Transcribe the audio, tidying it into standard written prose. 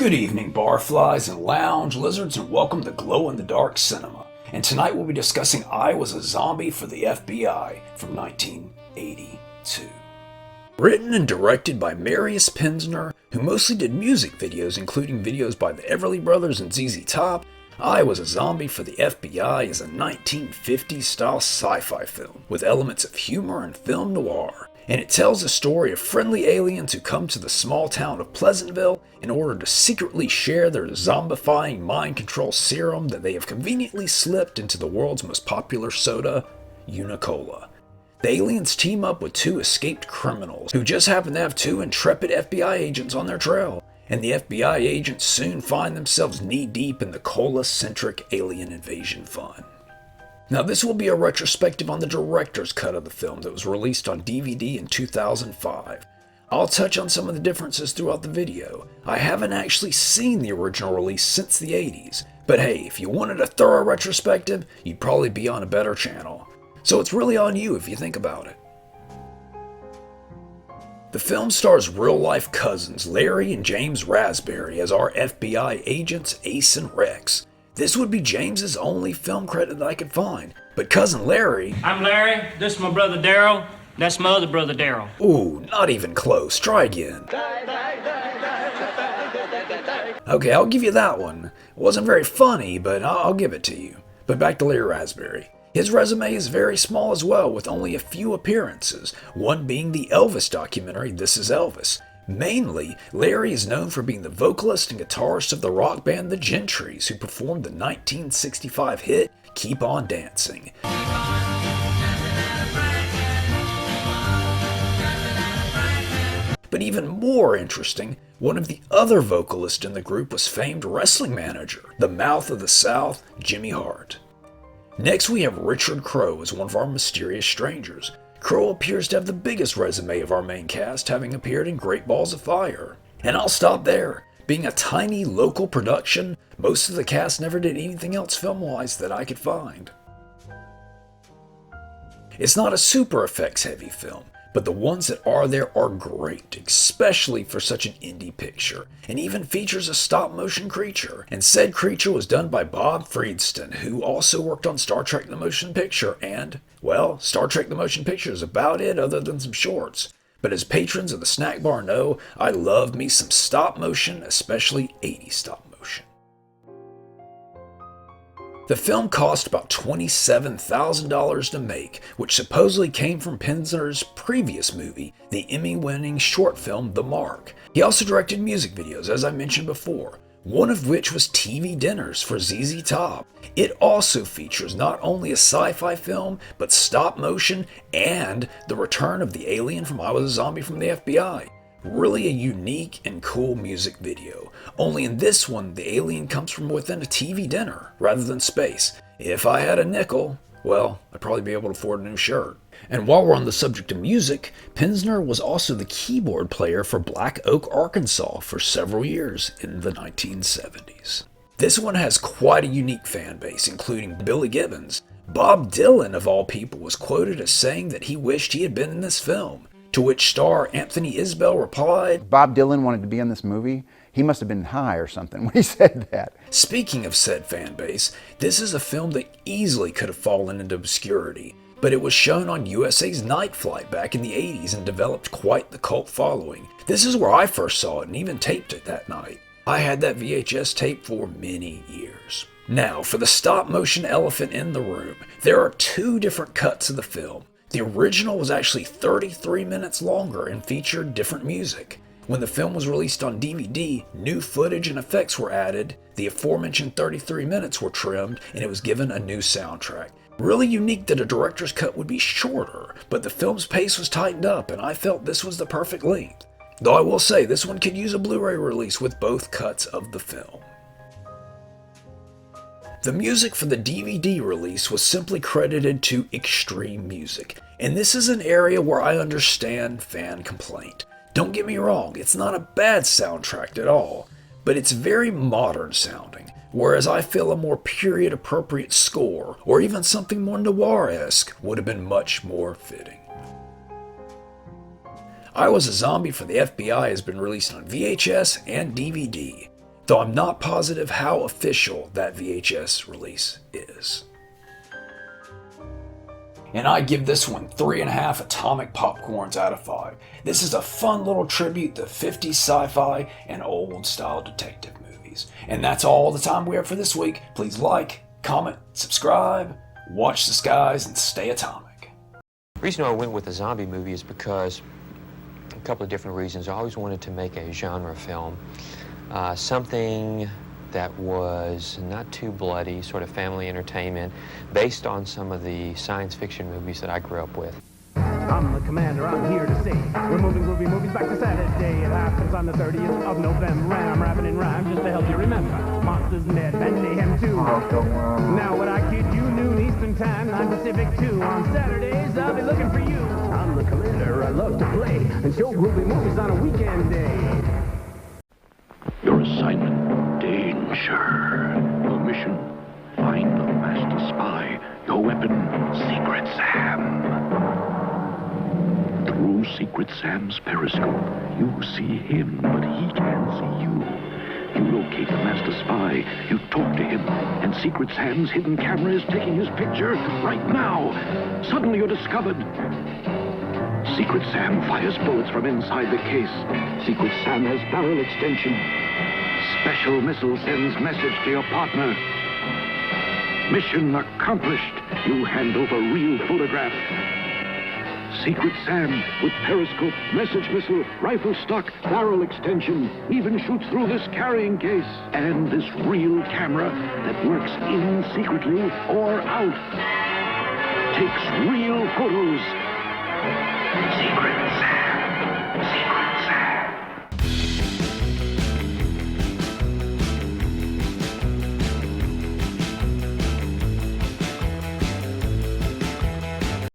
Good evening, barflies and lounge lizards, and welcome to Glow in the Dark Cinema. And tonight we'll be discussing I Was a Zombie for the F.B.I. from 1982. Written and directed by Marius Penzner, who mostly did music videos, including videos by the Everly Brothers and ZZ Top, I Was a Zombie for the F.B.I. is a 1950s-style sci-fi film with elements of humor and film noir. And it tells the story of friendly aliens who come to the small town of Pleasantville in order to secretly share their zombifying mind control serum that they have conveniently slipped into the world's most popular soda, Unicola. The aliens team up with two escaped criminals who just happen to have two intrepid FBI agents on their trail, and the FBI agents soon find themselves knee-deep in the cola-centric alien invasion fun. Now, this will be a retrospective on the director's cut of the film that was released on DVD in 2005. I'll touch on some of the differences throughout the video. I haven't actually seen the original release since the 80s, but hey, if you wanted a thorough retrospective, you'd probably be on a better channel. So it's really on you if you think about it. The film stars real-life cousins Larry and James Raspberry as our FBI agents Ace and Rex. This would be James's only film credit that I could find, but cousin Larry... I'm Larry, this is my brother Daryl, that's my other brother Daryl. Ooh, not even close. Try again. Okay, I'll give you that one. It wasn't very funny, but I'll give it to you. But back to Larry Raspberry. His resume is very small as well, with only a few appearances, one being the Elvis documentary This Is Elvis. Mainly, Larry is known for being the vocalist and guitarist of the rock band The Gentrys, who performed the 1965 hit Keep On Dancing. But even more interesting, one of the other vocalists in the group was famed wrestling manager, the Mouth of the South, Jimmy Hart. Next we have Richard Crowe as one of our mysterious strangers. Crowe appears to have the biggest resume of our main cast, having appeared in Great Balls of Fire. And I'll stop there. Being a tiny local production, most of the cast never did anything else film-wise that I could find. It's not a super effects heavy film, but the ones that are there are great, especially for such an indie picture, and even features a stop-motion creature. And said creature was done by Bob Friedston, who also worked on Star Trek The Motion Picture, and, well, Star Trek The Motion Picture is about it other than some shorts. But as patrons of the snack bar know, I love me some stop-motion, especially 80s stop-motion. The film cost about $27,000 to make, which supposedly came from Penzner's previous movie, the Emmy-winning short film The Mark. He also directed music videos, as I mentioned before, one of which was TV Dinners for ZZ Top. It also features not only a sci-fi film, but stop motion and the return of the alien from I Was a Zombie from the F.B.I. Really a unique and cool music video. Only in this one, the alien comes from within a TV dinner, rather than space. If I had a nickel, well, I'd probably be able to afford a new shirt. And while we're on the subject of music, Penzner was also the keyboard player for Black Oak, Arkansas for several years in the 1970s. This one has quite a unique fan base, including Billy Gibbons. Bob Dylan, of all people, was quoted as saying that he wished he had been in this film. To which star Anthony Isbell replied, Bob Dylan wanted to be in this movie. He must have been high or something when he said that. Speaking of said fan base, this is a film that easily could have fallen into obscurity, but it was shown on USA's Night Flight back in the 80s and developed quite the cult following. This is where I first saw it and even taped it that night. I had that VHS tape for many years. Now, for the stop motion elephant in the room, there are two different cuts of the film. The original was actually 33 minutes longer and featured different music. When the film was released on DVD, new footage and effects were added, the aforementioned 33 minutes were trimmed, and it was given a new soundtrack. Really unique that a director's cut would be shorter, but the film's pace was tightened up, and I felt this was the perfect length. Though I will say, this one could use a Blu-ray release with both cuts of the film. The music for the DVD release was simply credited to Extreme Music, and this is an area where I understand fan complaint. Don't get me wrong, it's not a bad soundtrack at all, but it's very modern sounding, whereas I feel a more period-appropriate score, or even something more noir-esque, would have been much more fitting. I Was a Zombie for the F.B.I. has been released on VHS and DVD. though I'm not positive how official that VHS release is. And I give this one 3.5 atomic popcorns out of 5. This is a fun little tribute to 50s sci-fi and old-style detective movies. And that's all the time we have for this week. Please like, comment, subscribe, watch the skies, and stay atomic. The reason I went with a zombie movie is because a couple of different reasons. I always wanted to make a genre film, something that was not too bloody, sort of family entertainment, based on some of the science fiction movies that I grew up with. I'm the commander, I'm here to say we're moving groovy movies back to Saturday. It happens on the 30th of November, and I'm rapping in rhyme just to help you remember. Monsters, Med, and Mayhem 2. Now what I kid you, noon Eastern Time, 9 Pacific 2. On Saturdays, I'll be looking for you. I'm the commander, I love to play and show groovy movies on a weekend day. Your assignment, danger. Your mission, find the master spy. Your weapon, Secret Sam. Through Secret Sam's periscope, you see him, but he can't see you. You locate the master spy, you talk to him, and Secret Sam's hidden camera is taking his picture right now. Suddenly you're discovered. Secret Sam fires bullets from inside the case. Secret Sam has barrel extension. Special missile sends message to your partner. Mission accomplished. You hand over real photograph. Secret Sam with periscope, message missile, rifle stock, barrel extension, even shoots through this carrying case. And this real camera that works in secretly or out. Takes real photos.